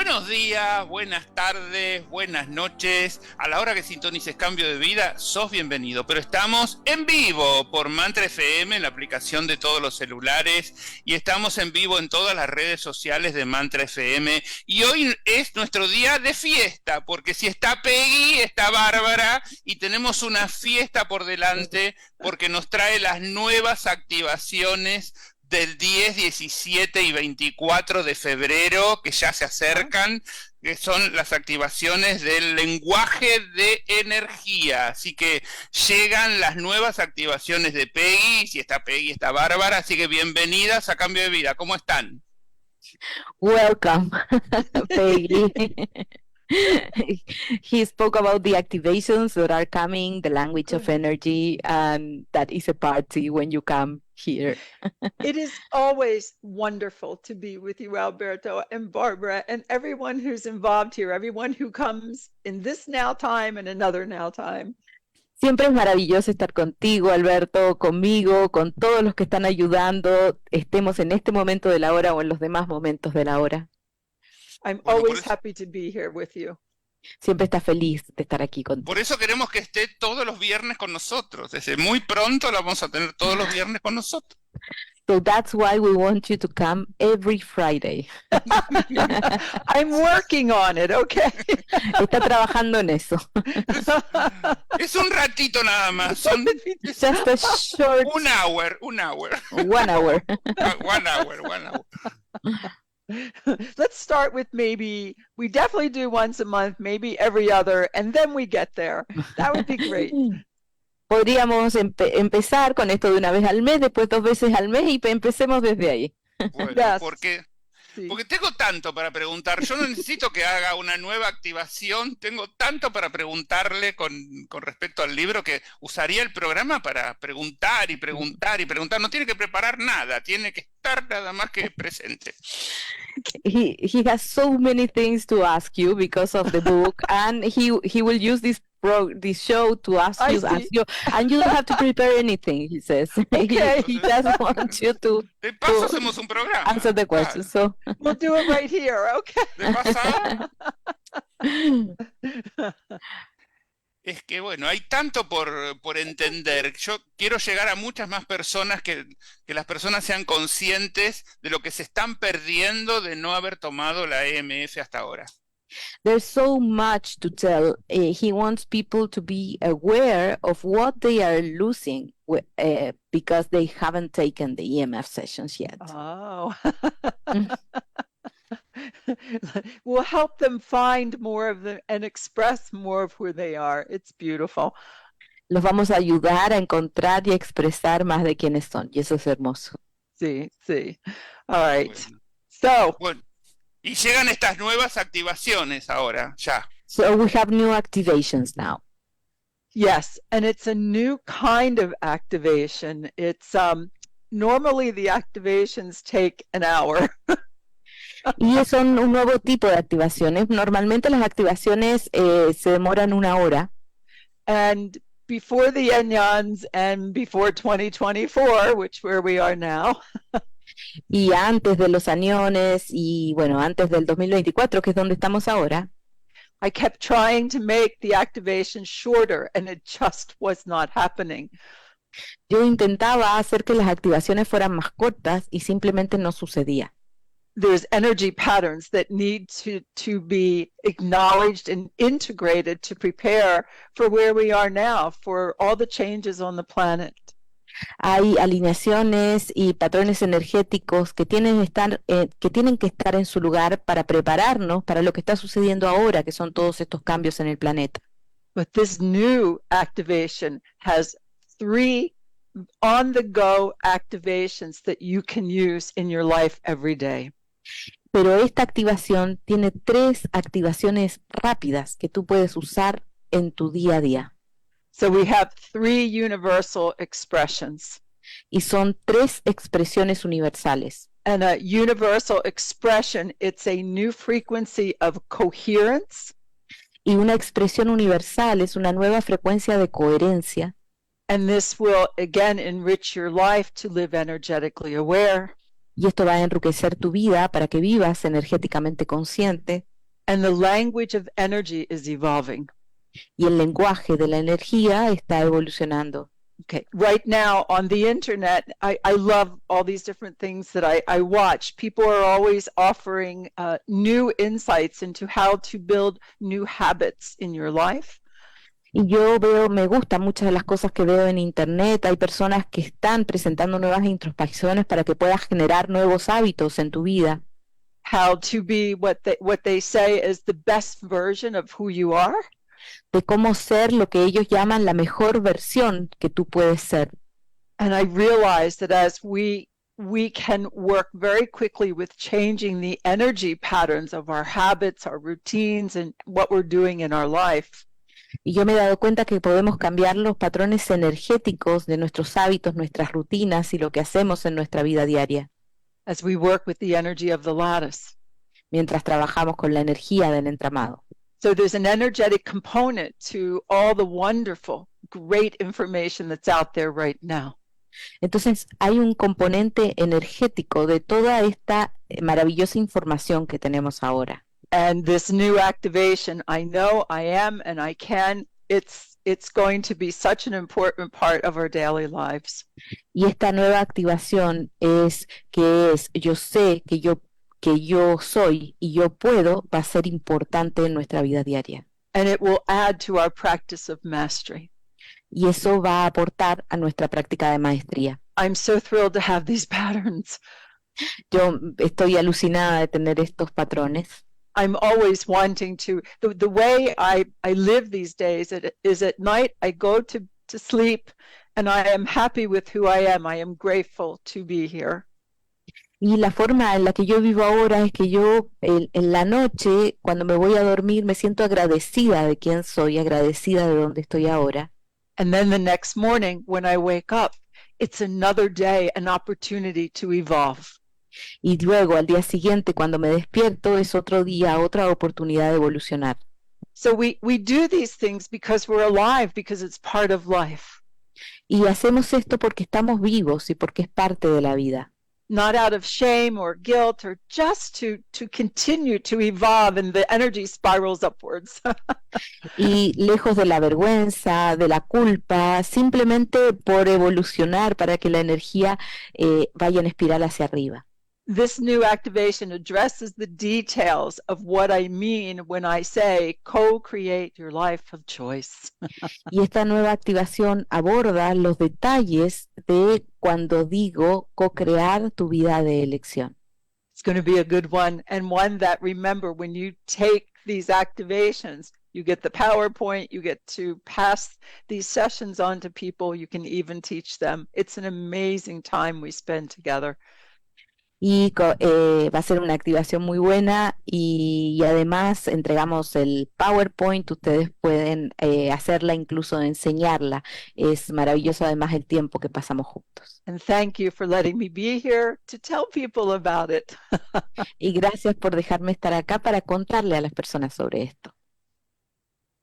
Buenos días, buenas tardes, buenas noches. A la hora que sintonices Cambio de Vida, sos bienvenido. Pero estamos en vivo por Mantra FM, en la aplicación de todos los celulares. Y estamos en vivo en todas las redes sociales de Mantra FM. Y hoy es nuestro día de fiesta, porque si está Peggy, está Bárbara. Y tenemos una fiesta por delante, porque nos trae las nuevas activaciones del 10, 17 y 24 de febrero, que ya se acercan, que son las activaciones del lenguaje de energía. Así que llegan las nuevas activaciones de Peggy, si está Peggy, está Bárbara, así que bienvenidas a Cambio de Vida. ¿Cómo están? Welcome, Peggy. He spoke about the activations that are coming, the language of energy, and that is a party when you come here. It is always wonderful to be with you, Alberto and Barbara, and everyone who's involved here, everyone who comes in this now time and another now time. Siempre es maravilloso estar contigo, Alberto, conmigo, con todos los que están ayudando, estemos en este momento de la hora o en los demás momentos de la hora. I'm always happy to be here with you. Siempre está feliz de estar aquí contigo. Por eso queremos que esté todos los viernes con nosotros. Desde muy pronto la vamos a tener todos los viernes con nosotros. So that's why we want you to come every Friday. I'm working on it, okay? Está trabajando en eso. Es un ratito nada más. Son Just a short... un hour. 1 hour. 1 hour. Let's start with maybe, we definitely do once a month, maybe every other, and then we get there. That would be great. Podríamos empezar con esto de una vez al mes, después 2 veces al mes y empecemos desde ahí. Bueno, Yes. porque Sí. tengo tanto para preguntar. Yo no necesito que haga una nueva activación. Tengo tanto para preguntarle con respecto al libro que usaría el programa para preguntar y preguntar y preguntar. No tiene que preparar nada, tiene que estar nada más que presente. He has so many things to ask you because of the book, and he will use this show to ask you, and you don't have to prepare anything, he says. Okay. He just wants you to De paso hacemos un programa. answer the question. So We'll do it right here, okay? De pasada. Es que bueno, hay tanto por entender. Yo quiero llegar a muchas más personas, que las personas sean conscientes de lo que se están perdiendo de no haber tomado la EMF hasta ahora. there's so much to tell. He wants people to be aware of what they are losing because they haven't taken the EMF sessions yet. Oh. We'll help them find more of them and express more of who they are. It's beautiful. Los vamos a ayudar a encontrar y a expresar más de quiénes son, y eso es hermoso. See. All right. Bueno. So, Bueno, y llegan estas nuevas activaciones ahora, ya. So we have new activations now. yes, and it's a new kind of activation. It's normally the activations take an hour. Y son un nuevo tipo de activaciones. Normalmente las activaciones se demoran 1 hora. And before the Enyans and before 2024, which where we are now, Y antes de los aniones y bueno, antes del 2024, que es donde estamos ahora, I kept trying to make the activation shorter and it just was not happening. yo intentaba hacer que las activaciones fueran más cortas y simplemente no sucedía. There's energy patterns that need to be acknowledged and integrated to prepare for where we are now, for all the changes on the planet. Hay alineaciones y patrones energéticos que tienen que estar en su lugar para prepararnos para lo que está sucediendo ahora, que son todos estos cambios en el planeta. But this new activation has 3 on-the-go activations that you can use in your life every day. Pero esta activación tiene 3 activaciones rápidas que tú puedes usar en tu día a día. So we have 3 universal expressions. Y son 3 expresiones universales. And a universal expression, it's a new frequency of coherence. Y una expresión universal es una nueva frecuencia de coherencia. And this will again enrich your life to live energetically aware. Y esto va a enriquecer tu vida para que vivas energéticamente consciente. And the language of energy is evolving. Y el lenguaje de la energía está evolucionando. Okay, right now on the internet, I love all these different things that I watch. People are always offering new insights into how to build new habits in your life. Y yo me gustan muchas de las cosas que veo en internet. Hay personas que están presentando nuevas introspecciones para que puedas generar nuevos hábitos en tu vida. How to be what they say is the best version of who you are. De cómo ser lo que ellos llaman la mejor versión que tú puedes ser. And I realize that as we can work very quickly with changing the energy patterns of our habits, our routines, and what we're doing in our life. Y yo me he dado cuenta que podemos cambiar los patrones energéticos de nuestros hábitos, nuestras rutinas y lo que hacemos en nuestra vida diaria. As we work with the energy of the lattice. Mientras trabajamos con la energía del entramado. So there's an energetic component to all the wonderful, great information that's out there right now. Entonces hay un componente energético de toda esta maravillosa información que tenemos ahora. And this new activation, I know, I am, and I can, it's going to be such an important part of our daily lives. Y esta nueva activación yo sé que yo soy y yo puedo, va a ser importante en nuestra vida diaria. And it will add to our practice of mastery. Y eso va a aportar a nuestra práctica de maestría. I'm so thrilled to have these patterns. Yo estoy alucinada de tener estos patrones. I'm always wanting to, the way I live these days is at night I go to sleep and I am happy with who I am. I am grateful to be here. Y la forma en la que yo vivo ahora es que yo en la noche, cuando me voy a dormir, me siento agradecida de quién soy, agradecida de dónde estoy ahora. And then the next morning when I wake up, it's another day, an opportunity to evolve. Y luego al día siguiente, cuando me despierto, es otro día, otra oportunidad de evolucionar. So we do these things because we're alive, because it's part of life. Y hacemos esto porque estamos vivos y porque es parte de la vida. Not out of shame or guilt, or just to continue to evolve, and the energy spirals upwards. Y lejos de la vergüenza, de la culpa, simplemente por evolucionar para que la energía vaya en espiral hacia arriba. This new activation addresses the details of what I mean when I say co-create your life of choice. Y esta nueva activación aborda los detalles de cuando digo co-crear tu vida de elección. It's going to be a good one, and one that, remember, when you take these activations, you get the PowerPoint, you get to pass these sessions on to people, you can even teach them. It's an amazing time we spend together. Y va a ser una activación muy buena y además entregamos el PowerPoint, ustedes pueden hacerla, incluso enseñarla. Es maravilloso además el tiempo que pasamos juntos. And thank you for letting me be here to tell people about it. Y gracias por dejarme estar acá para contarle a las personas sobre esto.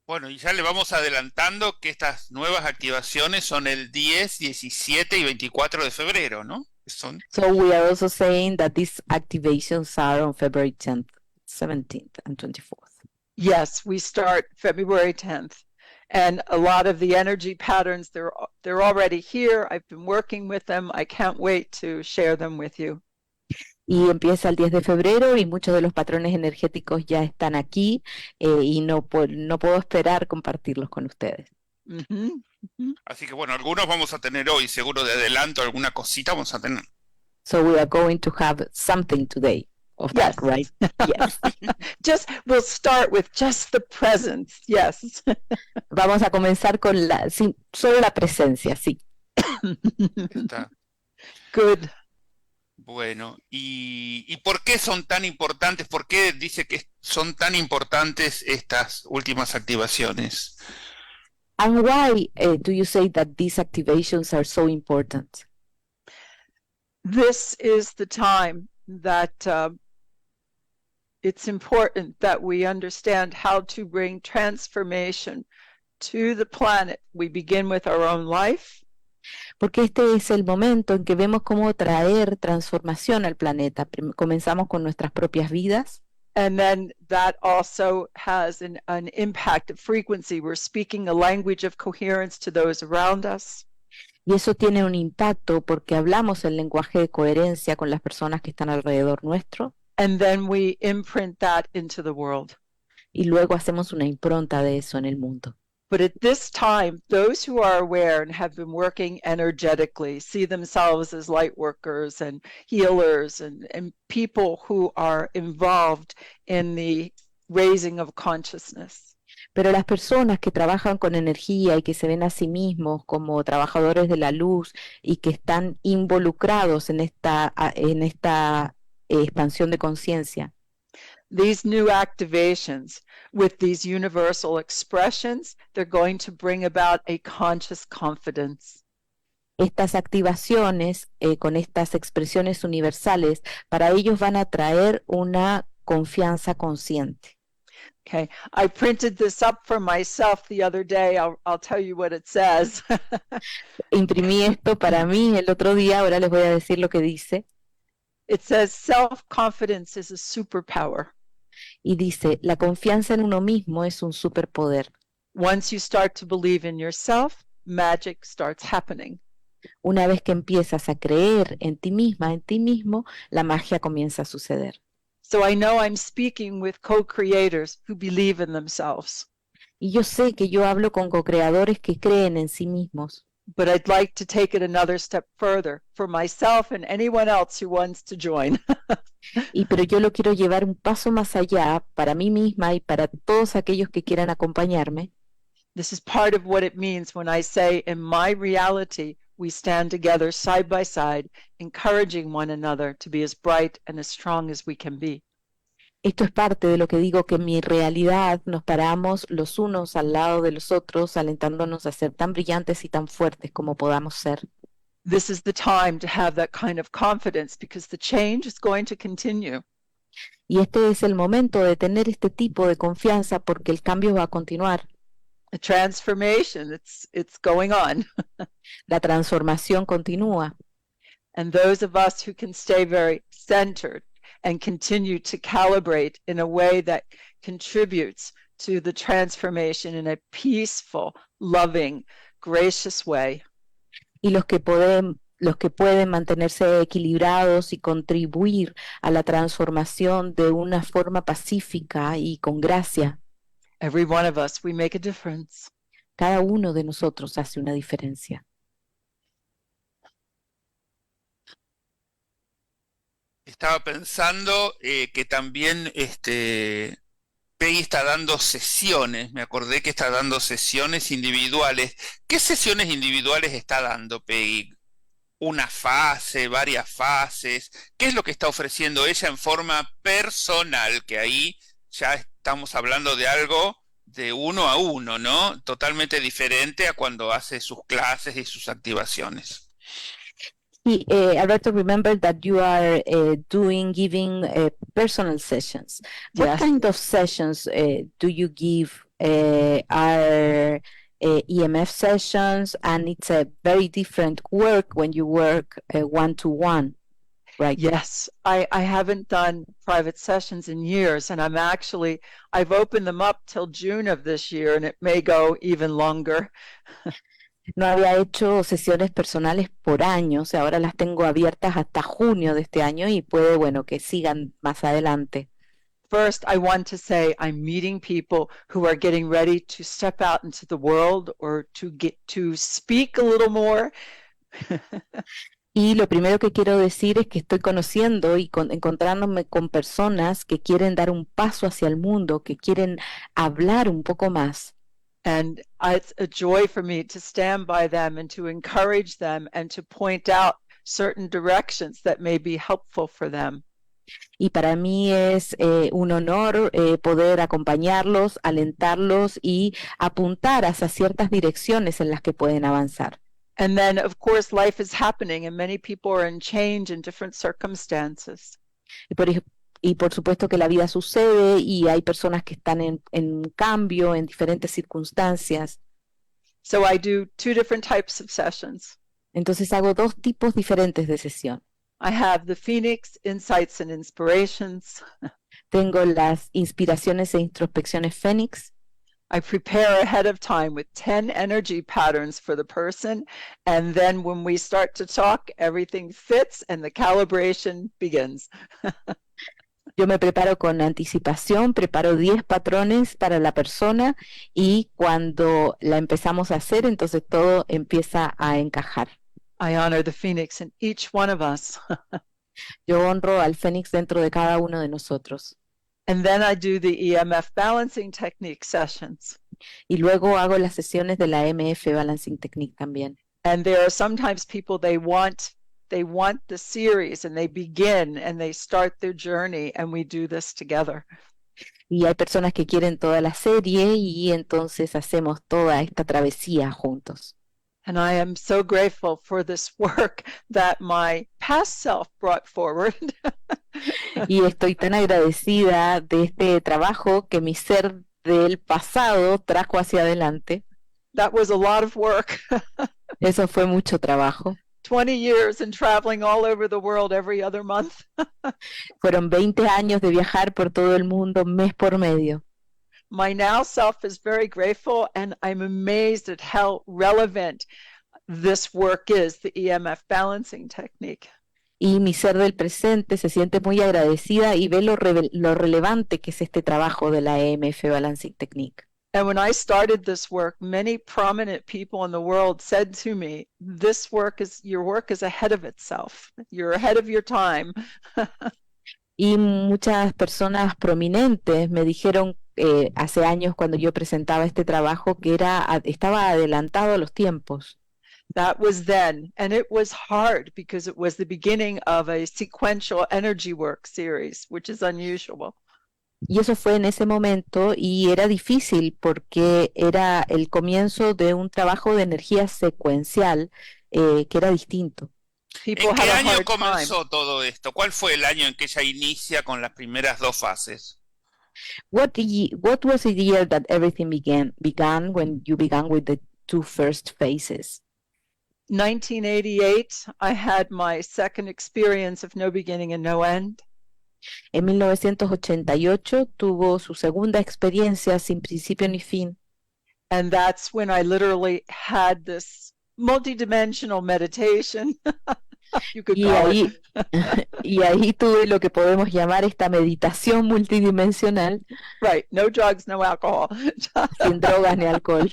Bueno, y ya le vamos adelantando que estas nuevas activaciones son el 10, 17 y 24 de febrero, ¿no? So we are also saying that these activations are on February 10th, 17th, and 24th. Yes, we start February 10th. And a lot of the energy patterns, they're already here. I've been working with them. I can't wait to share them with you. Y empieza el 10 de febrero y muchos de los patrones energéticos ya están aquí y no puedo esperar compartirlos con ustedes. Mm-hmm. Mm-hmm. Así que bueno, algunos vamos a tener hoy, seguro de adelanto, alguna cosita vamos a tener. So we are going to have something today of that, right? Yes. We'll start with just the presence, yes. Vamos a comenzar con solo la presencia, sí. Está. Good. Bueno, ¿y por qué son tan importantes? ¿Por qué dice que son tan importantes estas últimas activaciones? And why do you say that these activations are so important? This is the time that it's important that we understand how to bring transformation to the planet. We begin with our own life. Porque este es el momento en que vemos cómo traer transformación al planeta. Comenzamos con nuestras propias vidas. And then that also has an impact of frequency. We're speaking a language of coherence to those around us. Y eso tiene un impacto porque hablamos el lenguaje de coherencia con las personas que están alrededor nuestro And then we imprint that into the world. y luego hacemos una impronta de eso en el mundo. But at this time, those who are aware and have been working energetically see themselves as light workers and healers and people who are involved in the raising of consciousness. Pero las personas que trabajan con energía y que se ven a sí mismos como trabajadores de la luz y que están involucrados en esta expansión de conciencia, These new activations with these universal expressions, they're going to bring about a conscious confidence. estas activaciones con estas expresiones universales, para ellos van a traer una confianza consciente. Okay, I printed this up for myself the other day. I'll tell you what it says. Imprimí esto para mí el otro día, ahora les voy a decir lo que dice. It says self-confidence is a superpower. Y dice, la confianza en uno mismo es un superpoder. Once you start to believe in yourself, magic starts happening. Una vez que empiezas a creer en ti misma, en ti mismo, la magia comienza a suceder. So I know I'm speaking with co-creators who believe in themselves. Y yo sé que yo hablo con co-creadores que creen en sí mismos. But I'd like to take it another step further for myself and anyone else who wants to join. Pero yo lo quiero llevar un paso más allá para mí misma y para todos aquellos que quieran acompañarme. This is part of what it means when I say, in my reality, we stand together side by side, encouraging one another to be as bright and as strong as we can be. Esto es parte de lo que digo, que en mi realidad nos paramos los unos al lado de los otros, alentándonos a ser tan brillantes y tan fuertes como podamos ser. This is the time to have that kind of confidence because the change is going to continue. Y este es el momento de tener este tipo de confianza porque el cambio va a continuar. A transformation, it's going on. La transformación continúa. And those of us who can stay very centered and continue to calibrate in a way that contributes to the transformation in a peaceful, loving, gracious way. Y los que pueden mantenerse equilibrados y contribuir a la transformación de una forma pacífica y con gracia. Every one of us, we make a difference. Cada uno de nosotros hace una diferencia. Estaba pensando que también Peggy está dando sesiones, me acordé que está dando sesiones individuales. ¿Qué sesiones individuales está dando Peggy? ¿Una fase, varias fases? ¿Qué es lo que está ofreciendo ella en forma personal? Que ahí ya estamos hablando de algo de uno a uno, ¿no? Totalmente diferente a cuando hace sus clases y sus activaciones. Alberto, remember that you are giving personal sessions. What Yes. kind of sessions do you give? Are EMF sessions, and it's a very different work when you work one-to-one, right? Yes, I haven't done private sessions in years, and I've opened them up till June of this year, and it may go even longer. No había hecho sesiones personales por años, ahora las tengo abiertas hasta junio de este año y puede, bueno, que sigan más adelante. First, I want to say I'm meeting people who are getting ready to step out into the world or to get to speak a little more. Y lo primero que quiero decir es que estoy conociendo y encontrándome con personas que quieren dar un paso hacia el mundo, que quieren hablar un poco más. And it's a joy for me to stand by them and to encourage them and to point out certain directions that may be helpful for them. Y para mí es un honor poder acompañarlos, alentarlos y apuntar hacia ciertas direcciones en las que pueden avanzar. And then, of course, life is happening and many people are in change in different circumstances. Y por supuesto que la vida sucede y hay personas que están en cambio, en diferentes circunstancias. So I do two different types of sessions. Entonces hago dos tipos diferentes de sesión. I have the Phoenix Insights and Inspirations. Tengo las inspiraciones e introspecciones Fénix. I prepare ahead of time with 10 energy patterns for the person. And then when we start to talk, everything fits and the calibration begins. Yo me preparo con anticipación, preparo 10 patrones para la persona y cuando la empezamos a hacer, entonces todo empieza a encajar. I honor the Phoenix in each one of us. Yo honro al Fénix dentro de cada uno de nosotros. And then I do the EMF balancing technique sessions. Y luego hago las sesiones de la MF Balancing Technique también. And there are sometimes people they want the series and they begin and they start their journey and we do this together. Y hay personas que quieren toda la serie y entonces hacemos toda esta travesía juntos. And I am so grateful for this work that my past self brought forward. Y estoy tan agradecida de este trabajo que mi ser del pasado trajo hacia adelante. That was a lot of work. Eso fue mucho trabajo. 20 years and traveling all over the world every other month. Fueron 20 años de viajar por todo el mundo mes por medio. My now self is very grateful and I'm amazed at how relevant this work is, the EMF balancing technique. Y mi ser del presente se siente muy agradecida y ve lo relevante que es este trabajo de la EMF Balancing Technique. And when I started this work, many prominent people in the world said to me, your work is ahead of itself. You're ahead of your time. Y muchas personas prominentes me dijeron hace años cuando yo presentaba este trabajo que estaba adelantado a los tiempos. That was then, and it was hard because it was the beginning of a sequential energy work series, which is unusual. Y eso fue en ese momento y era difícil porque era el comienzo de un trabajo de energía secuencial que era distinto. ¿En qué año comenzó todo esto? ¿Cuál fue el año en que ella inicia con las primeras dos fases? What was the year that everything began when you began with the two first phases? 1988, I had my second experience of no beginning and no end. En 1988 tuvo su segunda experiencia sin principio ni fin. And that's when I literally had this multidimensional meditation. You could call it. Y ahí tuve lo que podemos llamar esta meditación multidimensional. Right, no drugs, no alcohol. Sin drogas ni alcohol.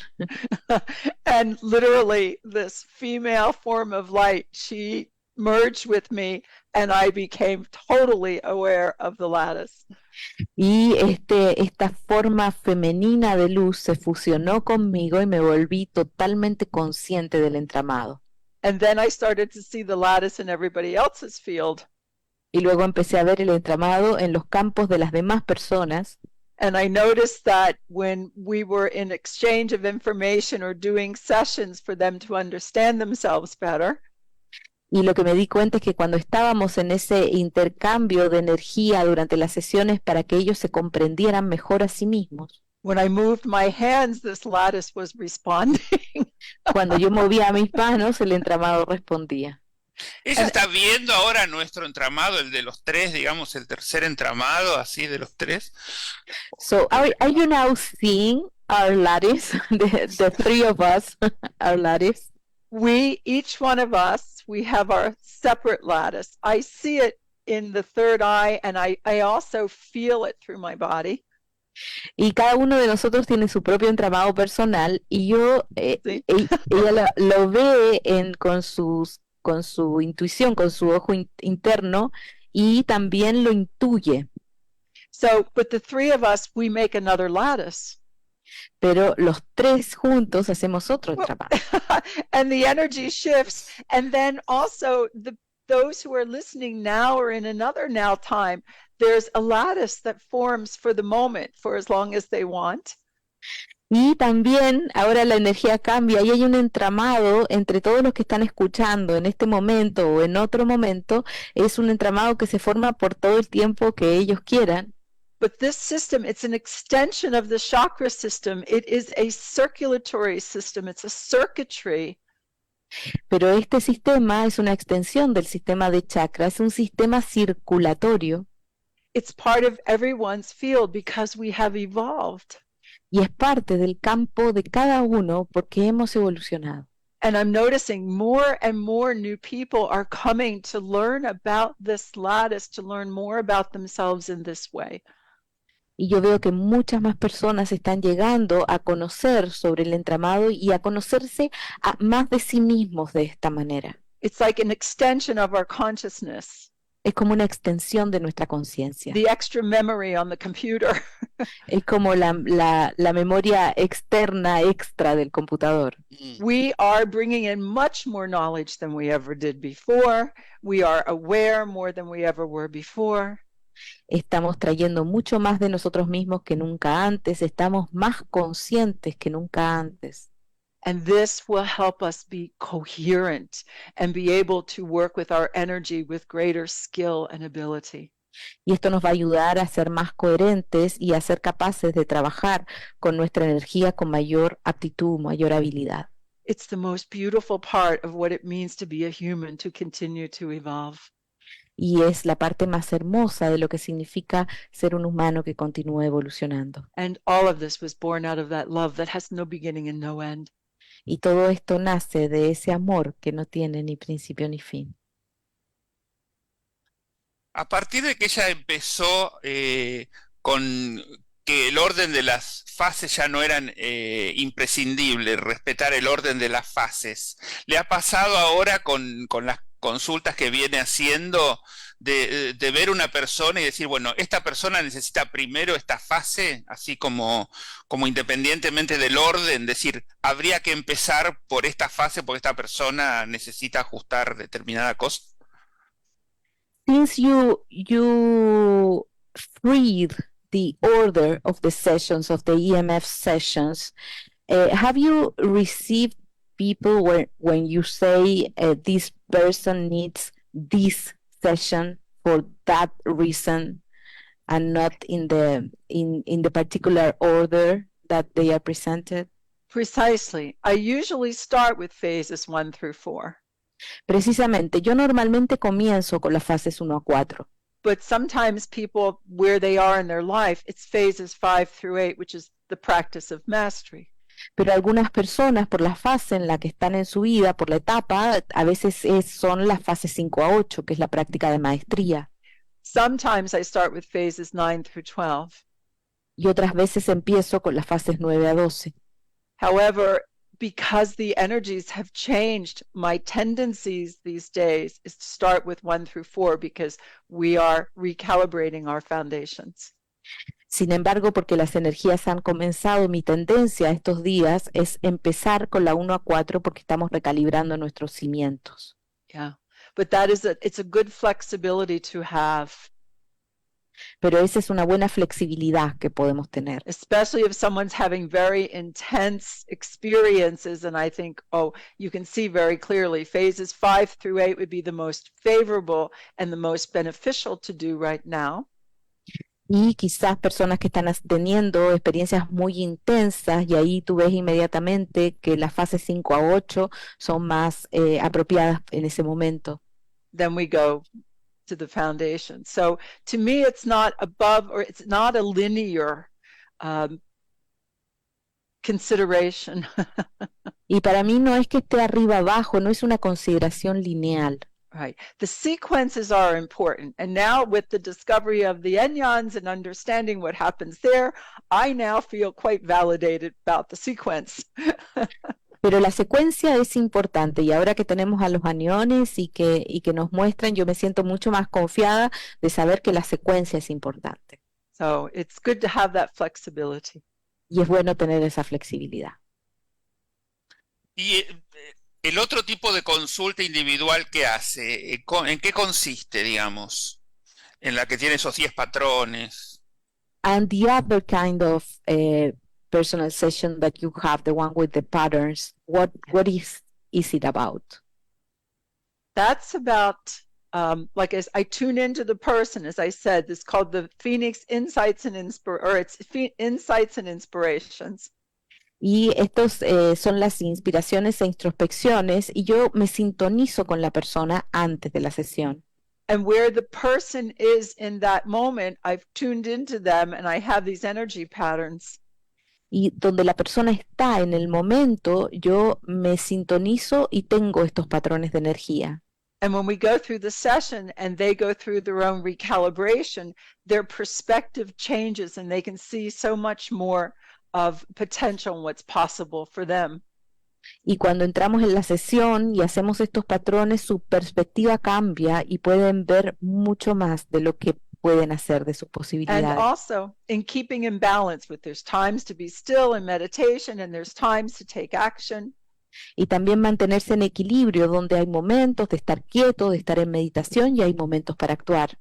And literally this female form of light, she merged with me and I became totally aware of the lattice. Y esta forma femenina de luz se fusionó conmigo y me volví totalmente consciente del entramado. And then I started to see the lattice in everybody else's field. Y luego empecé a ver el entramado en los campos de las demás personas. And I noticed that when we were in exchange of information or doing sessions for them to understand themselves better. Y lo que me di cuenta es que cuando estábamos en ese intercambio de energía durante las sesiones para que ellos se comprendieran mejor a sí mismos. When I moved my hands, this lattice was responding. Cuando yo movía mis manos, el entramado respondía. Ella está viendo ahora nuestro entramado, el de los tres, digamos, el tercer entramado, así de los tres. So, are you now seeing our lattice, the three of us, our lattice? Each one of us, we have our separate lattice. I see it in the third eye, and I also feel it through my body. Y cada uno de nosotros tiene su propio entramado personal y yo Sí. ella lo ve con su intuición, con su ojo interno y también lo intuye. So, but the three of us, we make another lattice. Pero los tres juntos hacemos otro entramado. And the energy shifts, and then also those who are listening now or in another now time, there's a lattice that forms for the moment, for as long as they want. Y también ahora la energía cambia y hay un entramado entre todos los que están escuchando en este momento o en otro momento, es un entramado que se forma por todo el tiempo que ellos quieran. But this system, it's an extension of the chakra system. It is a circulatory system. It's a circuitry. Pero este sistema es una extensión del sistema de chakras, es un sistema circulatorio. it's part of everyone's field because we have evolved. Y es parte del campo de cada uno porque hemos evolucionado. And I'm noticing more and more new people are coming to learn about this lattice, to learn more about themselves in this way. Y yo veo que muchas más personas están llegando a conocer sobre el entramado y a conocerse a más de sí mismos de esta manera. It's like an extension of our consciousness, Es como una extensión de nuestra conciencia. the extra memory on the computer. Es como la memoria externa extra del computador. We are bringing in much more knowledge than we ever did before. We are aware more than we ever were before. Estamos trayendo mucho más de nosotros mismos que nunca antes, estamos más conscientes que nunca antes. And this will help us be coherent and be able to work with our energy with greater skill and ability. Y esto nos va a ayudar a ser más coherentes y a ser capaces de trabajar con nuestra energía con mayor aptitud, mayor habilidad. It's the most beautiful part of what it means to be a human, to continue to evolve. Y es la parte más hermosa de lo que significa ser un humano que continúa evolucionando. And all of this was born out of that love that has no beginning and no end. Y todo esto nace de ese amor que no tiene ni principio ni fin. A partir de que ella empezó con que el orden de las fases ya no eran imprescindibles, respetar el orden de las fases, ¿le ha pasado ahora con las consultas que viene haciendo de ver una persona y decir, bueno, esta persona necesita primero esta fase, así como independientemente del orden, decir, habría que empezar por esta fase porque esta persona necesita ajustar determinada cosa? Since you freed the order of the sessions, of the EMF sessions, have you received people when you say this person needs this session for that reason and not in the particular order that they are presented? Precisely. I usually start with phases 1 through 4. Precisamente, yo normalmente comienzo con las fases 1 a 4. But sometimes people, where they are in their life, it's phases 5 through 8, which is the practice of mastery. Pero algunas personas, por la fase en la que están en su vida, por la etapa, a veces son las fases 5 a 8, que es la práctica de maestría. Sometimes I start with phases 9 through 12. Y otras veces empiezo con las fases 9 a 12. However, because the energies have changed, my tendencies these days is to start with 1 through 4 because we are recalibrating our foundations. Sin embargo, porque las energías han comenzado, mi tendencia estos días es empezar con la 1 a 4 porque estamos recalibrando nuestros cimientos. Yeah, but it's a good flexibility to have. Pero esa es una buena flexibilidad que podemos tener. Especially if someone's having very intense experiences, and I think, you can see very clearly, phases 5 through 8 would be the most favorable and the most beneficial to do right now. Y quizás personas que están teniendo experiencias muy intensas y ahí tú ves inmediatamente que las fases 5 a 8 son más apropiadas en ese momento. Then we go to the foundation. So to me, it's not above, or it's not a linear consideration. Y para mí no es que esté arriba abajo, no es una consideración lineal. Right. The sequences are important. And now with the discovery of the enyans and understanding what happens there, I now feel quite validated about the sequence. Pero la secuencia es importante y ahora que tenemos a los aniones y que nos muestran, yo me siento mucho más confiada de saber que la secuencia es importante. So it's good to have that flexibility. Y es bueno tener esa flexibilidad. Y el otro tipo de consulta individual que hace, ¿en qué consiste, digamos? En la que tiene esos 10 patrones. And the other kind of personal session that you have, the one with the patterns, what is it about? That's about, like as I tune into the person, as I said, it's called the Phoenix Insights and Insights and Inspirations. Y estos son las inspiraciones e introspecciones y yo me sintonizo con la persona antes de la sesión. And where the person is in that moment, I've tuned into them and I have these energy patterns. Y donde la persona está en el momento, yo me sintonizo y tengo estos patrones de energía. And when we go through the session and they go through their own recalibration, their perspective changes and they can see so much more of potential and what's possible for them. Y cuando entramos en la sesión y hacemos estos patrones, su perspectiva cambia y pueden ver mucho más de lo que pueden hacer de sus And posibilidades. also in keeping in balance with there's times to be still in meditation and there's times to take action. Y también mantenerse en equilibrio, donde hay momentos de estar quieto, de estar en meditación y hay momentos para actuar.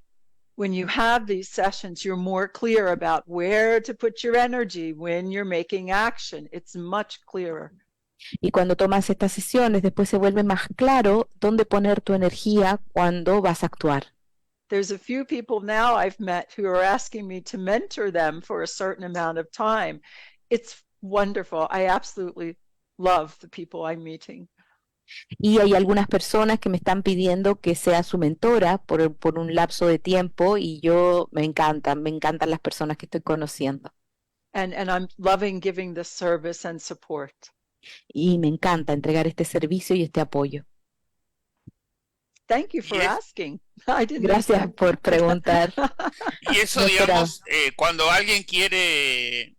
When you have these sessions, you're more clear about where to put your energy when you're making action. It's much clearer. Y cuando tomas estas sesiones, después se vuelve más claro dónde poner tu energía cuando vas a actuar. There's a few people now I've met who are asking me to mentor them for a certain amount of time. It's wonderful. I absolutely love the people I'm meeting. Y hay algunas personas que me están pidiendo que sea su mentora por un lapso de tiempo y me encantan las personas que estoy conociendo. And I'm loving giving this service and support. Y me encanta entregar este servicio y este apoyo. Thank you for asking. I didn't Gracias por preguntar. Y eso, No esperaba. digamos, cuando alguien quiere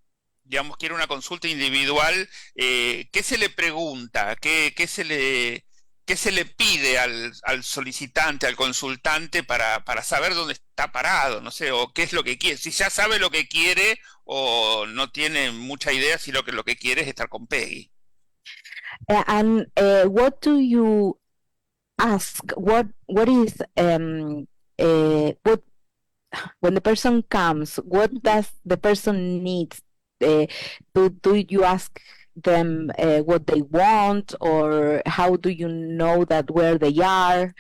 una consulta individual, ¿qué se le pregunta? ¿Qué se le pide al solicitante, al consultante para saber dónde está parado? No sé, o qué es lo que quiere. Si ya sabe lo que quiere o no tiene mucha idea si lo que quiere es estar con Peggy. And what do you ask? What is what when the person comes? What does the person need? Do you ask them what they want, or how do you know that where they are?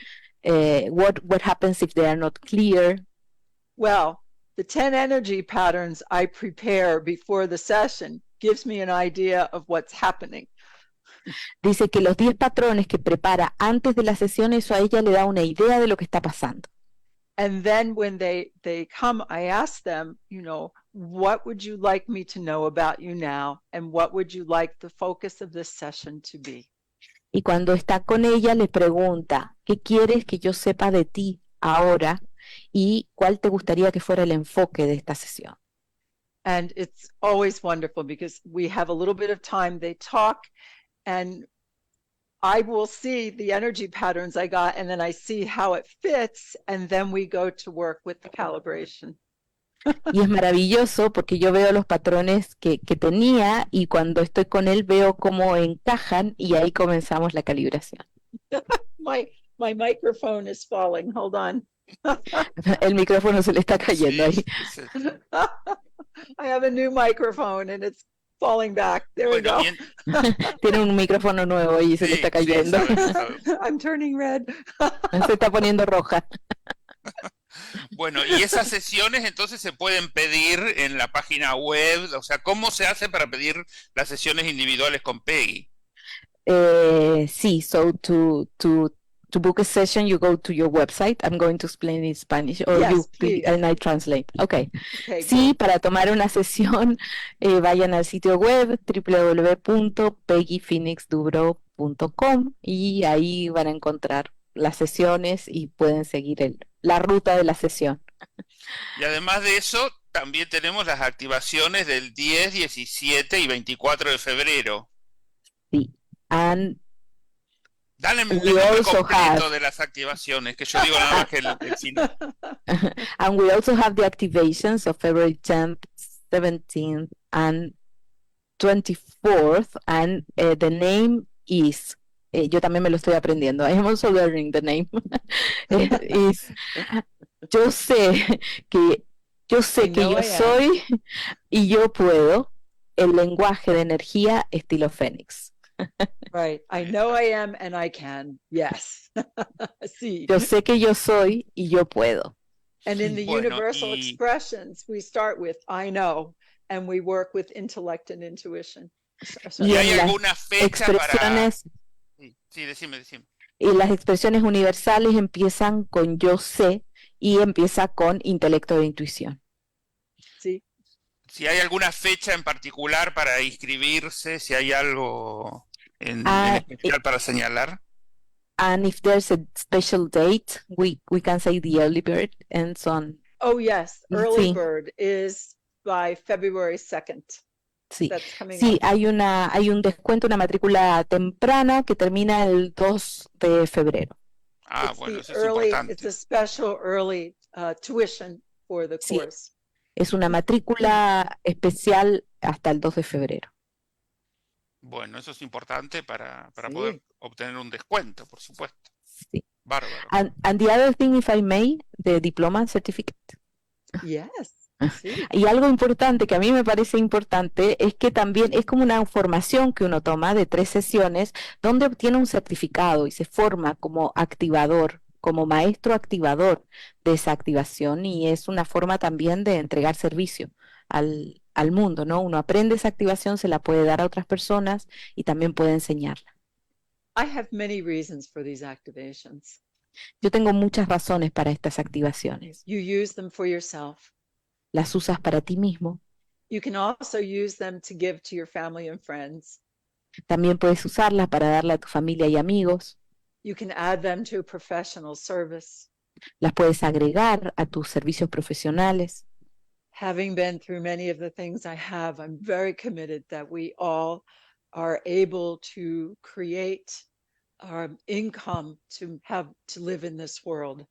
What happens if they are not clear? Well, the 10 energy patterns I prepare before the session gives me an idea of what's happening. Dice que los 10 patrones que prepara antes de la sesión, eso a ella le da una idea de lo que está pasando. And then when they come, I ask them, what would you like me to know about you now? And what would you like the focus of this session to be? Y cuando está con ella, le pregunta, ¿qué quieres que yo sepa de ti ahora? ¿Y cuál te gustaría que fuera el enfoque de esta sesión? And it's always wonderful because we have a little bit of time. They talk and I will see the energy patterns I got, and then I see how it fits, and then we go to work with the calibration. Y es maravilloso porque yo veo los patrones que tenía y cuando estoy con él veo cómo encajan y ahí comenzamos la calibración. My microphone is falling. Hold on. El micrófono se le está cayendo ahí. Sí. I have a new microphone and it's falling back. There we go. Tiene un micrófono nuevo y se le está cayendo. I'm turning red. Se está poniendo roja. Bueno, y esas sesiones entonces se pueden pedir en la página web, o sea, ¿cómo se hace para pedir las sesiones individuales con Peggy? Sí, so to book a session, you go to your website. I'm going to explain in Spanish, or Yes, and I translate. Okay. Okay, Sí, good. para tomar una sesión, vayan al sitio web www.peggyphoenixdubro.com y ahí van a encontrar las sesiones y pueden seguir la ruta de la sesión. Y además de eso, también tenemos las activaciones del 10, 17 y 24 de febrero. Sí. And Dale el we nombre also completo have- de las activaciones, que yo digo nada más que el final. and we also have the activations of February 10th, 17th, and 24th, and the name is, yo también me lo estoy aprendiendo. I am also learning the name. Is, yo sé que yo know I am. soy y yo puedo, el lenguaje de energía estilo Fénix. Right. I know I am and I can. Yes. See. Yo sé que yo soy y yo puedo. And in the Bueno, universal y- expressions, we start with I know, and we work with intellect and intuition. So- Y ¿Y hay en las alguna fecha para...? Expresiones, Sí, decime. Y las expresiones universales empiezan con yo sé y empieza con intelecto e intuición. Sí. Si hay alguna fecha en particular para inscribirse, si hay algo en especial para señalar. And if there's a special date, we can say the early bird and so on. Oh, yes. Early Sí. bird is by February 2nd. Sí, That's coming sí, up. hay un descuento, una matrícula temprana que termina el 2 de febrero. Ah, It's bueno, the eso es early, importante. it's a special early tuition for the Sí. course. Es una matrícula especial hasta el 2 de febrero. Bueno, eso es importante para Sí. poder obtener un descuento, por supuesto. Sí. Bárbaro. And the other thing, if I may, the diploma certificate. Yes. Sí. Y algo importante que a mí me parece importante es que también es como una formación que uno toma de 3 sesiones donde obtiene un certificado y se forma como activador, como maestro activador de esa activación, y es una forma también de entregar servicio al mundo, ¿no? Uno aprende esa activación, se la puede dar a otras personas y también puede enseñarla. I have many reasons for these activations. Yo tengo muchas razones para estas activaciones. You use them for yourself. Las usas para ti mismo. You can also use them to give to your family and friends. También puedes usarlas para darle a tu familia y amigos. You can add them to a professional service. Las puedes agregar a tus servicios profesionales. Having been through many of the things I have, I'm very committed that we all are able to create income to live in this world.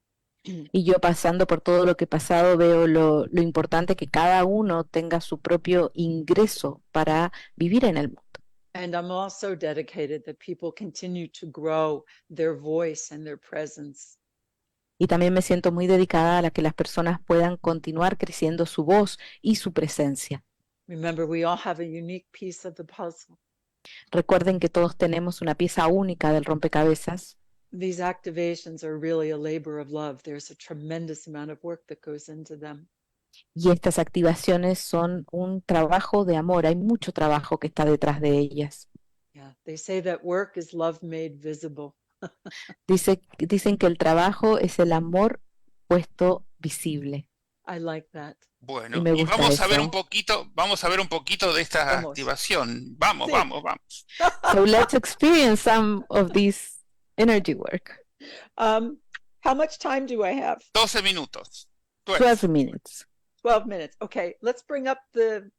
Y yo, pasando por todo lo que he pasado, veo lo importante que cada uno tenga su propio ingreso para vivir en el mundo. And I'm also dedicated that people continue to grow their voice and their presence. Y también me siento muy dedicada a que las personas puedan continuar creciendo su voz y su presencia. Remember, we all have a unique piece of the puzzle. Recuerden que todos tenemos una pieza única del rompecabezas. These activations are really a labor of love. There's a tremendous amount of work that goes into them. Y estas activaciones son un trabajo de amor. Hay mucho trabajo que está detrás de ellas. Yeah, they say that work is love made visible. Dicen que el trabajo es el amor puesto visible. I like that. Bueno, Y me y gusta vamos a ver eso. vamos a ver un poquito de esta Vamos. activación. Vamos, Sí. vamos. So let's experience some of this energy work. How much time do I have? 12 minutos. 12 minutes. 12 minutes. Okay, let's bring up the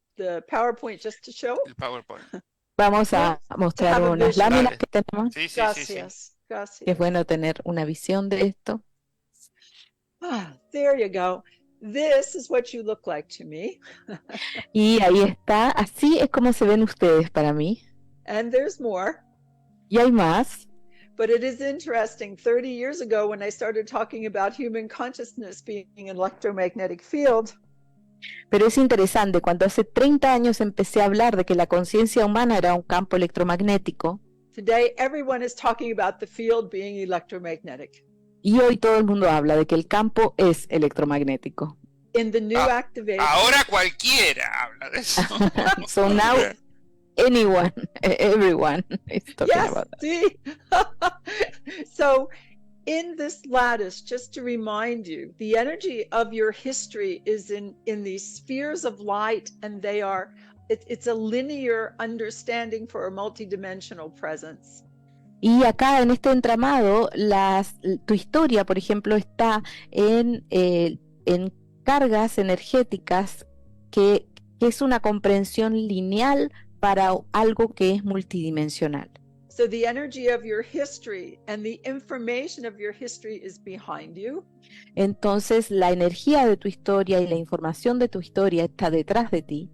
PowerPoint just to show. El PowerPoint. Vamos a mostrar have a unas vision. láminas Dale. que tenemos. Sí. Gracias. Que es Gracias. bueno tener una visión de esto. There you go. This is what you look like to me. Y ahí está. Así es como se ven ustedes para mí. And there's more. Y hay más. But it is interesting. 30 years ago, when I started talking about human consciousness being an electromagnetic field, Pero es interesante, cuando hace 30 años empecé a hablar de que la conciencia humana era un campo electromagnético, today everyone is talking about the field being electromagnetic. y hoy todo el mundo habla de que el campo es electromagnético. In the new activation, Ahora cualquiera habla de eso. So now everyone is talking yes, about that. see? So in this lattice, just to remind you, the energy of your history is in these spheres of light, and it's a linear understanding for a multidimensional presence. Y acá en este entramado, tu historia, por ejemplo, está en cargas energéticas que es una comprensión lineal para algo que es multidimensional. So the energy of your history and the information of your history is behind you. Entonces, la energía de tu historia y la información de tu historia está detrás de ti.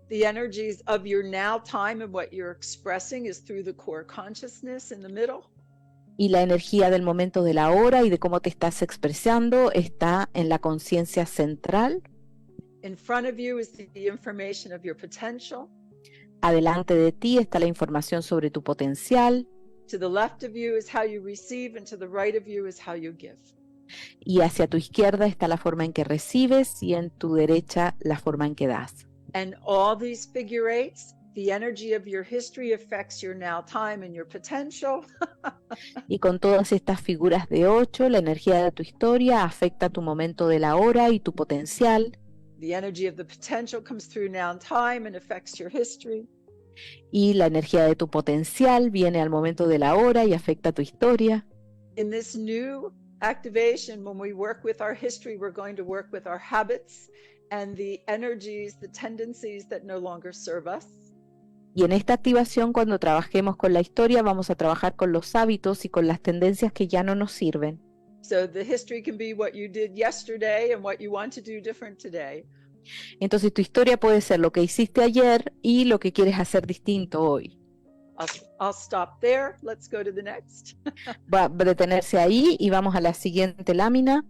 The energies of your now time and what you're expressing is through the core consciousness in the middle. Y la energía del momento de la hora y de cómo te estás expresando está en la conciencia central. In front of you is the information of your potential. Adelante de ti está la información sobre tu potencial. To the left of you is how you receive, and to the right of you is how you give. Y hacia tu izquierda está la forma en que recibes y en tu derecha la forma en que das. And all these figure eights The energy of your history affects your now time and your potential. Y con todas estas figuras de 8, la energía de tu historia afecta tu momento de la hora y tu potencial. The energy of the potential comes through now time and affects your history. Y la energía de tu potencial viene al momento de la hora y afecta tu historia. In this new activation, when we work with our history, we're going to work with our habits and the energies, the tendencies that no longer serve us. Y en esta activación, cuando trabajemos con la historia, vamos a trabajar con los hábitos y con las tendencias que ya no nos sirven. So the history can be what you did yesterday and what you want to do different today. Entonces tu historia puede ser lo que hiciste ayer y lo que quieres hacer distinto hoy. I'll stop there. Let's go to the next. Va a detenerse ahí y vamos a la siguiente lámina.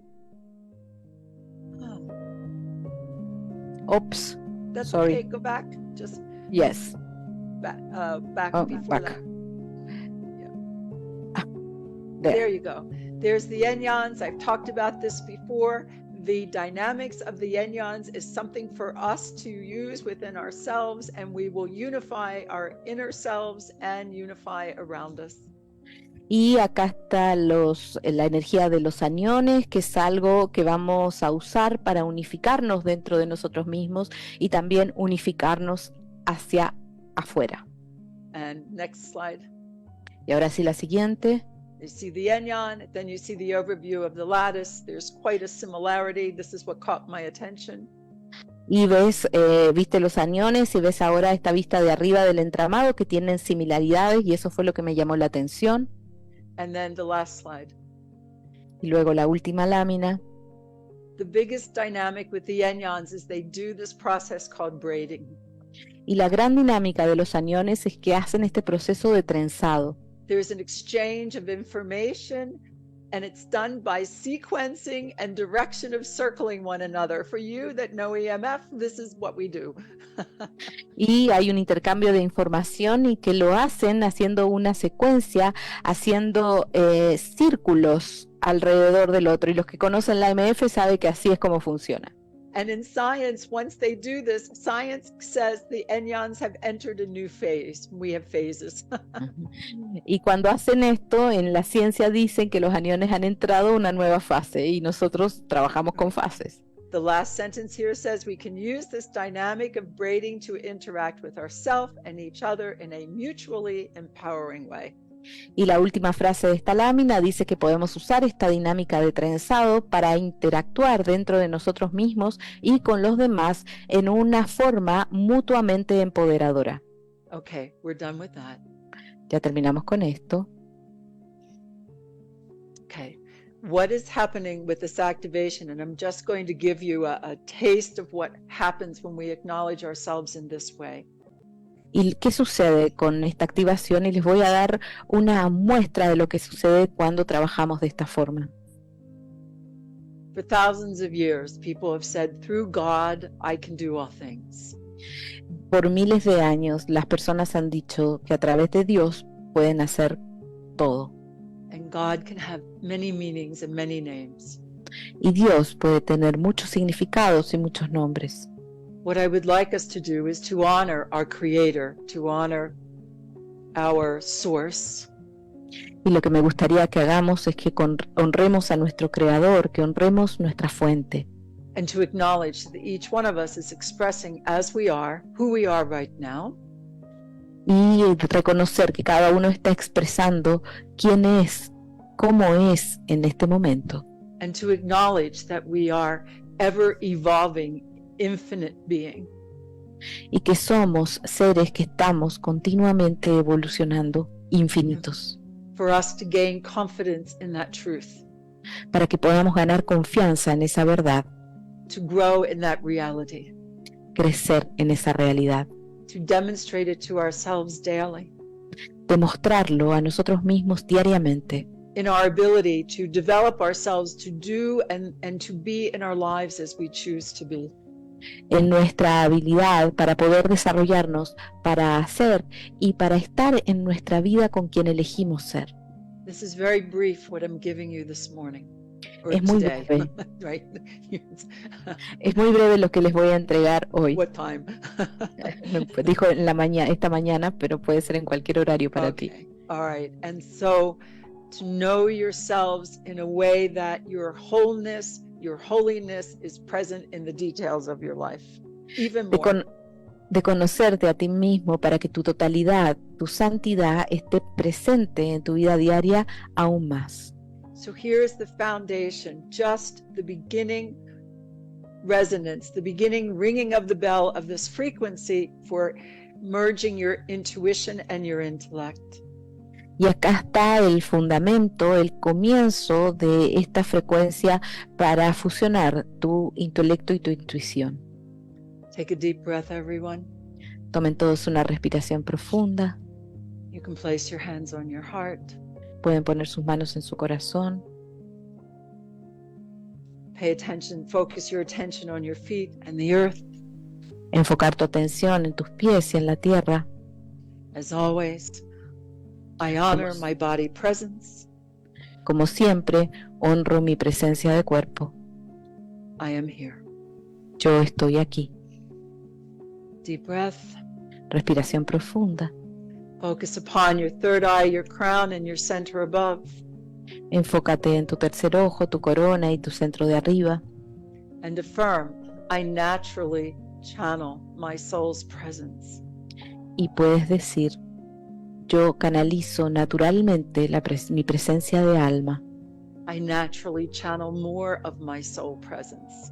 Oops. That's Sorry. okay. Go back. Just Yes. back Oh, before back. that. Yeah. Ah, There you go. There's the yin-yans. I've talked about this before. The dynamics of the yin-yans is something for us to use within ourselves, and we will unify our inner selves and unify around us. Y acá está la energía de los aniones, que es algo que vamos a usar para unificarnos dentro de nosotros mismos y también unificarnos hacia afuera. And next slide. Y ahora sí la siguiente. You see the yin-yang, then you see the overview of the lattice. There's quite a similarity. This is what caught my attention. Y viste los aniones y ves ahora esta vista de arriba del entramado que tienen similaridades y eso fue lo que me llamó la atención. And then the last slide. Y luego la última lámina. The biggest dynamic with the yin-yans is they do this process called braiding. Y la gran dinámica de los aniones es que hacen este proceso de trenzado. There's an exchange of information, and it's done by sequencing and direction of circling one another. For you that know EMF, this is what we do. Y hay un intercambio de información y que lo hacen haciendo una secuencia, haciendo círculos alrededor del otro. Y los que conocen la EMF saben que así es como funciona. And in science, once they do this, science says the yin-yans have entered a new phase. We have phases. Y cuando hacen esto, en la ciencia dicen que los aniones han entrado a una nueva fase y nosotros trabajamos con fases. The last sentence here says we can use this dynamic of braiding to interact with ourselves and each other in a mutually empowering way. Y la última frase de esta lámina dice que podemos usar esta dinámica de trenzado para interactuar dentro de nosotros mismos y con los demás en una forma mutuamente empoderadora. Okay, we're done with that. Ya terminamos con esto. Okay, what is happening with this activation? And I'm just going to give you a taste of what happens when we acknowledge ourselves in this way. ¿Y qué sucede con esta activación? Y les voy a dar una muestra de lo que sucede cuando trabajamos de esta forma. For thousands of years, people have said, through God, I can do all things. Por miles de años, las personas han dicho que a través de Dios pueden hacer todo. And God can have many meanings and many names. Y Dios puede tener muchos significados y muchos nombres. What I would like us to do is to honor our Creator, to honor our source. Y lo que me gustaría que hagamos es que honremos a nuestro Creador, que honremos nuestra fuente. And to acknowledge that each one of us is expressing as we are, who we are right now. Y reconocer que cada uno está expresando quién es, cómo es en este momento. And to acknowledge that we are ever evolving, infinite being. Y que somos seres que estamos continuamente evolucionando, infinitos. For us to gain confidence in that truth. Para que podamos ganar confianza en esa verdad. To grow in that reality. Crecer en esa realidad. To demonstrate it to ourselves daily. Demostrarlo a nosotros mismos diariamente. In our ability to develop ourselves to do and to be in our lives as we choose to be. En nuestra habilidad para poder desarrollarnos, para hacer y para estar en nuestra vida con quien elegimos ser. This is very brief what I'm giving you this morning. or Es muy today, breve. right? Es muy breve lo que les voy a entregar hoy. What time? Dijo en la mañana, esta mañana, pero puede ser en cualquier horario para ti. Okay, all right. And so to know yourselves in a way that your wholeness, your holiness is present in the details of your life, even more. De conocerte a ti mismo para que tu totalidad, tu santidad esté presente en tu vida diaria aún más. So here's the foundation, just the beginning resonance, the beginning ringing of the bell of this frequency for merging your intuition and your intellect. Y acá está el fundamento, el comienzo de esta frecuencia para fusionar tu intelecto y tu intuición. Take a deep breath, everyone. Tomen todos una respiración profunda. You can place your hands on your heart. Pueden poner sus manos en su corazón. Pay attention, focus your attention on your feet and the earth. Enfocar tu atención en tus pies y en la tierra. As always, I honor my body presence. Como siempre, honro mi presencia de cuerpo. I am here. Yo estoy aquí. Deep breath. Respiración profunda. Focus upon your third eye, your crown, and your center above. Enfócate en tu tercer ojo, tu corona y tu centro de arriba. And affirm, I naturally channel my soul's presence. Y puedes decir, yo canalizo naturalmente mi presencia de alma. I naturally channel more of my soul presence.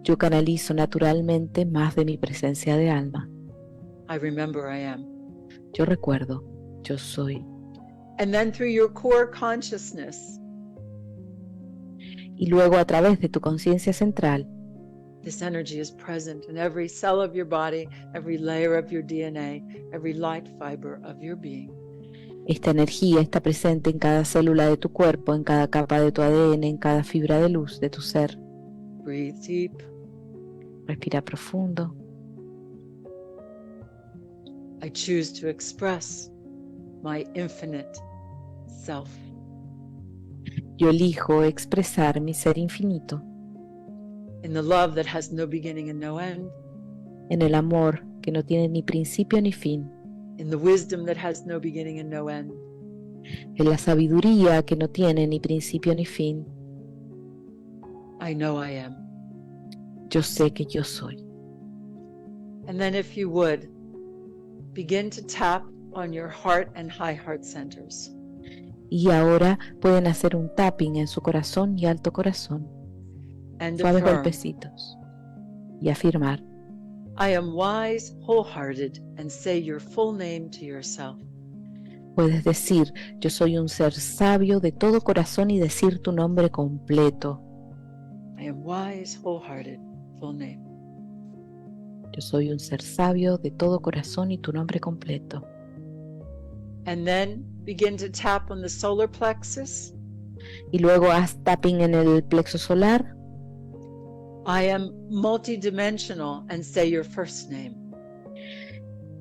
Yo canalizo naturalmente más de mi presencia de alma. I remember I am. Yo recuerdo, yo soy. And then through your core consciousness, y luego a través de tu conciencia central, this energy is present in every cell of your body, every layer of your DNA, every light fiber of your being. Esta energía está presente en cada célula de tu cuerpo, en cada capa de tu ADN, en cada fibra de luz de tu ser. Breathe deep. Respira profundo. I choose to express my infinite self. Yo elijo expresar mi ser infinito. In the love that has no beginning and no end. En el amor que no tiene ni principio ni fin. In the wisdom that has no beginning and no end. En la sabiduría que no tiene ni principio ni fin. I know I am. Yo sé que yo soy. And then if you would, begin to tap on your heart and high heart centers. Y ahora pueden hacer un tapping en su corazón y alto corazón. And Suaves affirm, golpecitos. Y afirmar. I am wise, wholehearted, and say your full name to yourself. Puedes decir, yo soy un ser sabio de todo corazón y decir tu nombre completo. I am wise, wholehearted, full name. Yo soy un ser sabio de todo corazón y tu nombre completo. And then begin to tap on the solar plexus. Y luego haz tapping en el plexo solar. I am multidimensional, and say your first name.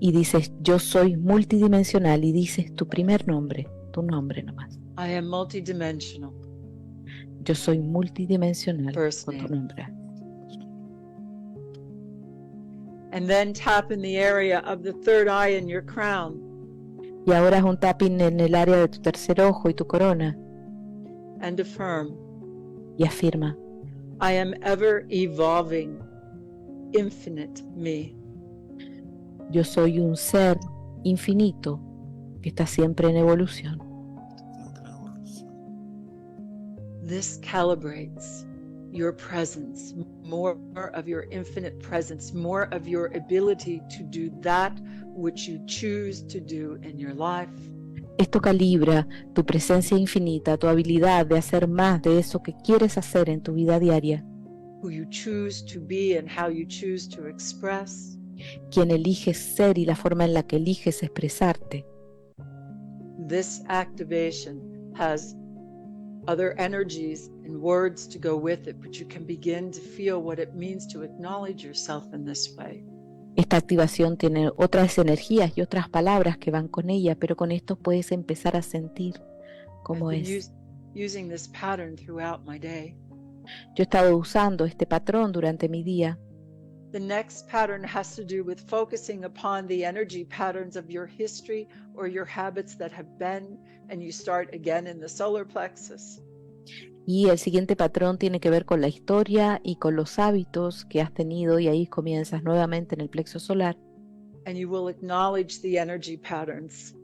Y dices, yo soy multidimensional, y dices tu primer nombre, tu nombre nomás. I am multidimensional. Yo soy multidimensional, First con tu name. nombre. And then tap in the area of the third eye in your crown. Y ahora haz un tapping en el área de tu tercer ojo y tu corona. And affirm, Y afirma, I am ever evolving, infinite me. yo soy un ser infinito que está siempre en evolución. This calibrates your presence, more of your infinite presence, more of your ability to do that which you choose to do in your life. Esto calibra tu presencia infinita, tu habilidad de hacer más de eso que quieres hacer en tu vida diaria. Who you choose to be and how you choose to express. Quien eliges ser y la forma en la que eliges expresarte. This activation has other energies and words to go with it, but you can begin to feel what it means to acknowledge yourself in this way. Esta activación tiene otras energías y otras palabras que van con ella, pero con esto puedes empezar a sentir cómo I've been es. using this pattern throughout my day. Yo he estado usando este patrón durante mi día. The next pattern has to do with focusing upon the energy patterns of your history or your habits that have been, and you start again in the solar plexus. Y el siguiente patrón tiene que ver con la historia y con los hábitos que has tenido, y ahí comienzas nuevamente en el plexo solar. And you will acknowledge the energy patterns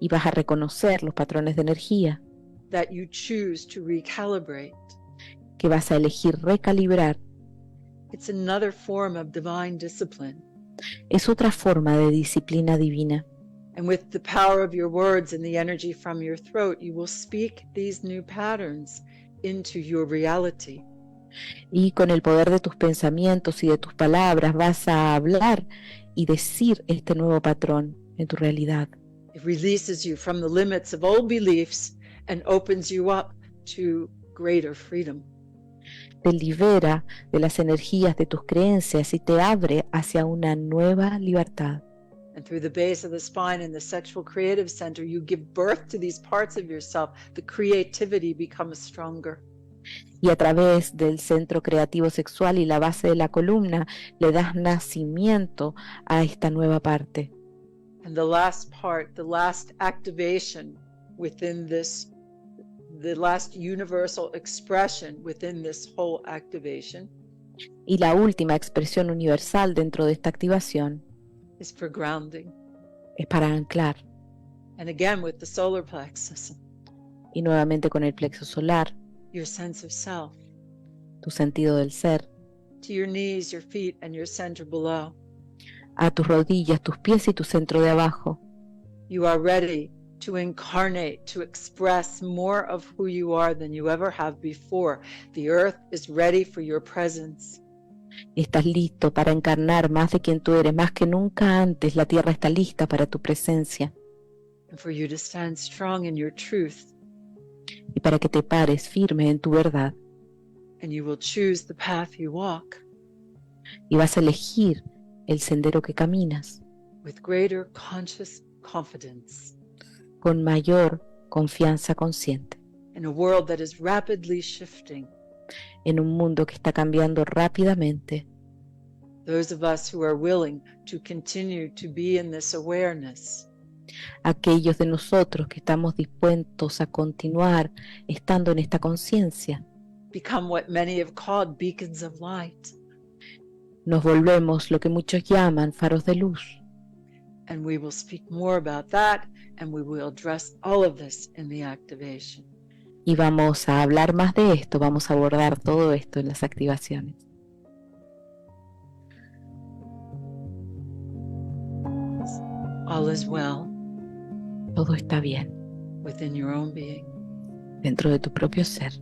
Y vas a reconocer los patrones de energía that you choose to recalibrate. que vas a elegir recalibrar. It's another form of divine discipline. Es otra forma de disciplina divina. And with the power of your words and the energy from your throat, you will speak these new patterns into your reality. Y con el poder de tus pensamientos y de tus palabras vas a hablar y decir este nuevo patrón en tu realidad. It releases you from the limits of old beliefs and opens you up to greater freedom. Te libera de las energías de tus creencias y te abre hacia una nueva libertad. And through the base of the spine and the sexual creative center, you give birth to these parts of yourself. The creativity becomes stronger. Y a través del centro creativo sexual y la base de la columna le das nacimiento a esta nueva parte. And the last part, the last activation within this, the last universal expression within this whole activation, Y la última expresión universal dentro de esta activación is for grounding. es para anclar. And again with the solar plexus, Y nuevamente con el plexo solar, your sense of self, tu sentido del ser, to your knees, your feet, and your center below. a tus rodillas, tus pies y tu centro de abajo. You are ready to incarnate, to express more of who you are than you ever have before. The earth is ready for your presence. Estás listo para encarnar más de quien tú eres, más que nunca antes. La tierra está lista para tu presencia And for you to stand strong in your truth. y para que te pares firme en tu verdad. And you will choose the path you walk Y vas a elegir el sendero que caminas with greater conscious confidence con mayor confianza consciente in a world that is rapidly shifting. en un mundo que está cambiando rápidamente. Those of us who are willing to continue to be in this awareness Aquellos de nosotros que estamos dispuestos a continuar estando en esta conciencia, become what many have called beacons of light. nos volvemos lo que muchos llaman faros de luz. And we will speak more about that, and we will address all of this in the activation. Y vamos a hablar más de esto, vamos a abordar todo esto en las activaciones. All is well Todo está bien within your own being. dentro de tu propio ser.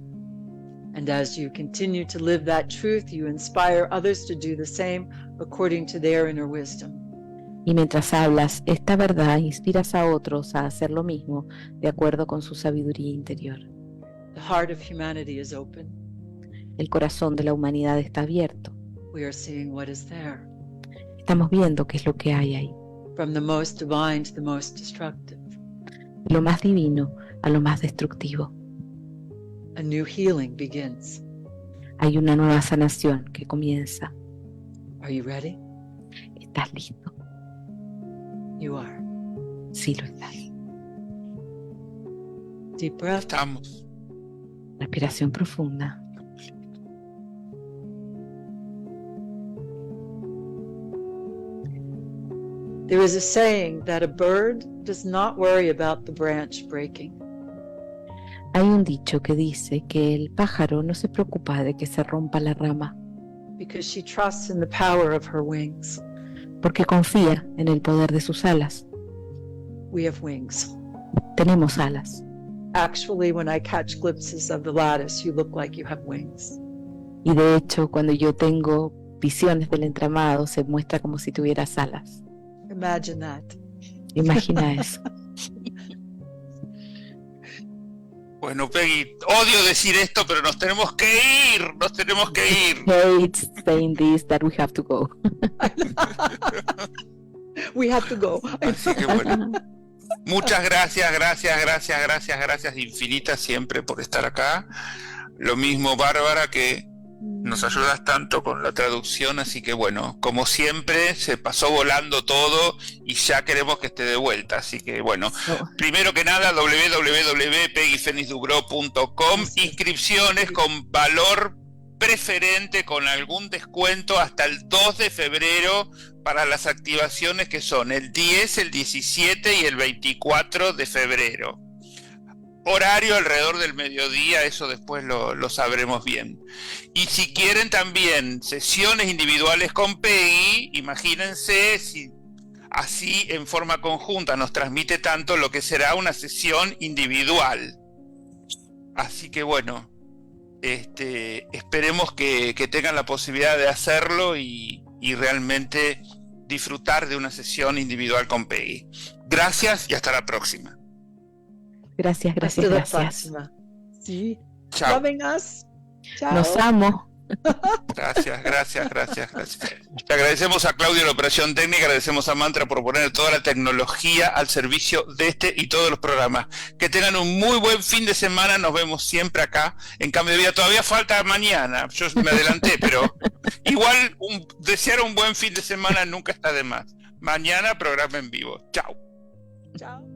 And as you continue to live that truth, you inspire others to do the same according to their inner wisdom. Y mientras hablas esta verdad, inspiras a otros a hacer lo mismo de acuerdo con su sabiduría interior. The heart of humanity is open. El corazón de la humanidad está abierto. We are seeing what is there, Estamos viendo qué es lo que hay ahí. from the most divine to the most destructive. De lo más divino a lo más destructivo. A new healing begins. Hay una nueva sanación que comienza. Are you ready? ¿Estás listo? You are. Sí lo estás. Deep breath. Estamos. Respiración profunda. There is a saying that a bird does not worry about the branch breaking. Hay un dicho que dice que el pájaro no se preocupa de que se rompa la rama, Because she trusts in the power of her wings. porque confía en el poder de sus alas. We have wings. Tenemos alas. Actually, when I catch glimpses of the lattice, you look like you have wings. Y de hecho, cuando yo tengo visiones del entramado, se muestra como si tuvieras alas. Imagine that. Imagina eso. Bueno, Peggy, odio decir esto, pero nos tenemos que ir, nos tenemos que ir. Hate saying this, that we have to go. We have to go. Así que bueno, Muchas gracias infinitas siempre por estar acá. Lo mismo, Bárbara, que nos ayudas tanto con la traducción, así que bueno, como siempre, se pasó volando todo y ya queremos que esté de vuelta, así que bueno, primero que nada, www.peggyfenisdubro.com, inscripciones con valor preferente, con algún descuento hasta el 2 de febrero para las activaciones que son el 10, el 17 y el 24 de febrero. Horario alrededor del mediodía, eso después lo sabremos bien. Y si quieren también sesiones individuales con Peggy, imagínense si así en forma conjunta nos transmite tanto lo que será una sesión individual. Así que bueno, esperemos que tengan la posibilidad de hacerlo y realmente disfrutar de una sesión individual con Peggy. Gracias y hasta la próxima. Gracias. Hasta la próxima. Sí. Chao. Loving us. Chao. Nos amo. Gracias. Le agradecemos a Claudio la operación técnica, agradecemos a Mantra por poner toda la tecnología al servicio de este y todos los programas. Que tengan un muy buen fin de semana, nos vemos siempre acá en Cambio de Vida. Todavía falta mañana, yo me adelanté, pero igual desear un buen fin de semana nunca está de más. Mañana programa en vivo. Chao. Chao.